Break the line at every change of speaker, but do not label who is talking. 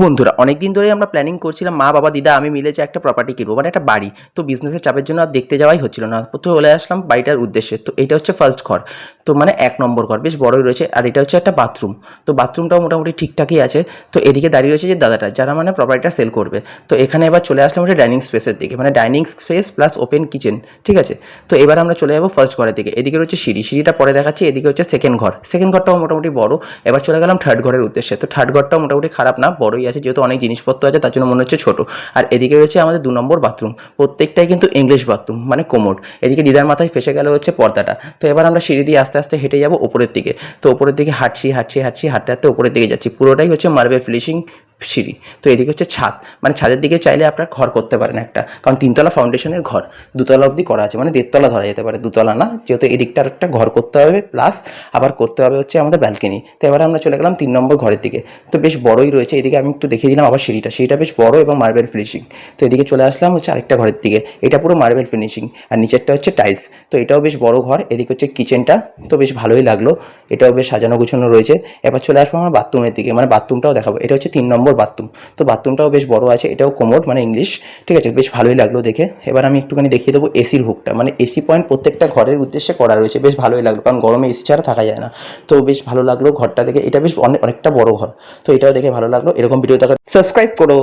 বন্ধুরা অনেকদিন ধরেই আমরা প্ল্যানিং করছিলাম মা বাবা দিদা আমি মিলে যে একটা প্রপার্টি কিনবো মানে একটা বাড়ি। তো বিজনেসের চাপের জন্য আর দেখতে যাওয়াই হচ্ছিল না, তো চলে আসলাম বাড়িটার উদ্দেশ্যে। তো এটা হচ্ছে ফার্স্ট ঘর, তো মানে 1 নম্বর ঘর, বেশ বড়ই রয়েছে। আর এটা হচ্ছে একটা বাথরুম, তো বাথরুমটাও মোটামুটি ঠিকঠাকই আছে। তো এদিকে দাঁড়িয়ে রয়েছে যে দাদাটা যারা মানে প্রপার্টিটা সেল করবে। তো এখানে এবার চলে আসলাম একটা ডাইনিং স্পেসের দিকে, মানে dining space plus open kitchen, ঠিক আছে। তো এবার আমরা চলে যাবো ফার্স্ট ঘরের দিকে। এদিকে রয়েছে সিঁড়িটা পরে দেখাচ্ছি। এদিকে হচ্ছে সেকেন্ড ঘরটাও মোটামুটি বড়। এবার চলে গেলাম থার্ড ঘরের উদ্দেশ্যে। তো থার্ড ঘরটাও মোটামুটি খারাপ না, বড়ই আছে, যেহেতু অনেক জিনিসপত্র আছে তার জন্য মনে হচ্ছে ছোট। আর এদিকে রয়েছে আমাদের 2 নম্বর বাথরুম, প্রত্যেকটাই কিন্তু ইংলিশ বাথরুম, মানে কোমোড। এদিকে দিদার মাথায় ফেসে গেল হচ্ছে পর্দাটা। তো এবার আমরা সিঁড়ি দিয়ে আস্তে আস্তে হেঁটে যাবো ওপরের দিকে। তো ওপরের দিকে হাঁটতে হাঁটতে উপরের দিকে যাচ্ছি। পুরোটাই হচ্ছে মার্বেল ফিনিশিং সিঁড়ি। তো এদিকে হচ্ছে ছাদ, মানে ছাদের দিকে চাইলে আপনারা ঘর করতে পারেন একটা, কারণ 3তলা ফাউন্ডেশনের ঘর, 2তলা অবধি করা আছে, মানে 1.5তলা ধরা যেতে পারে, 2তলা না, যেহেতু এদিকটা একটা ঘর করতে হবে, প্লাস আবার করতে হবে হচ্ছে আমাদের ব্যালকনি। তো এবার আমরা চলে গেলাম 3 নম্বর ঘরের দিকে। তো বেশ বড়ই রয়েছে। এদিকে আমি একটু দেখিয়ে দিলাম আবার সিঁড়িটা বেশ বড় এবং মার্বেল ফিনিশিং। তো এদিকে চলে আসলাম হচ্ছে আরেকটা ঘরের দিকে, এটা পুরো মার্বেল ফিনিশিং, আর নিচেরটা হচ্ছে টাইলস। তো এটাও বেশ বড় ঘর। এদিকে হচ্ছে কিচেনটা, তো বেশ ভালোই লাগলো, এটাও বেশ সাজানো গুছানো রয়েছে। এবার চলে আসবো আমার বাথরুমের দিকে, মানে বাথরুমটাও দেখাবো। এটা হচ্ছে 3 নম্বর বাথরুম। তো বাথরুমটাও বেশ বড় আছে, এটাও কোমোড, মানে ইংলিশ, ঠিক আছে, বেশ ভালোই লাগলো দেখে। এবার আমি একটুখানি দেখিয়ে দেবো এসির হুকটা, মানে এসি পয়েন্ট প্রত্যেকটা ঘরের উদ্দেশ্যে করা রয়েছে, বেশ ভালোই লাগলো, কারণ গরমে এসি ছাড়া থাকা যায় না। তো বেশ ভালো লাগলো ঘরটা দেখে, এটা বেশ অনেকটা বড় ঘর। তো এটাও দেখে ভালো লাগলো। এরকম ভিডিও দেখা সাবস্ক্রাইব করো।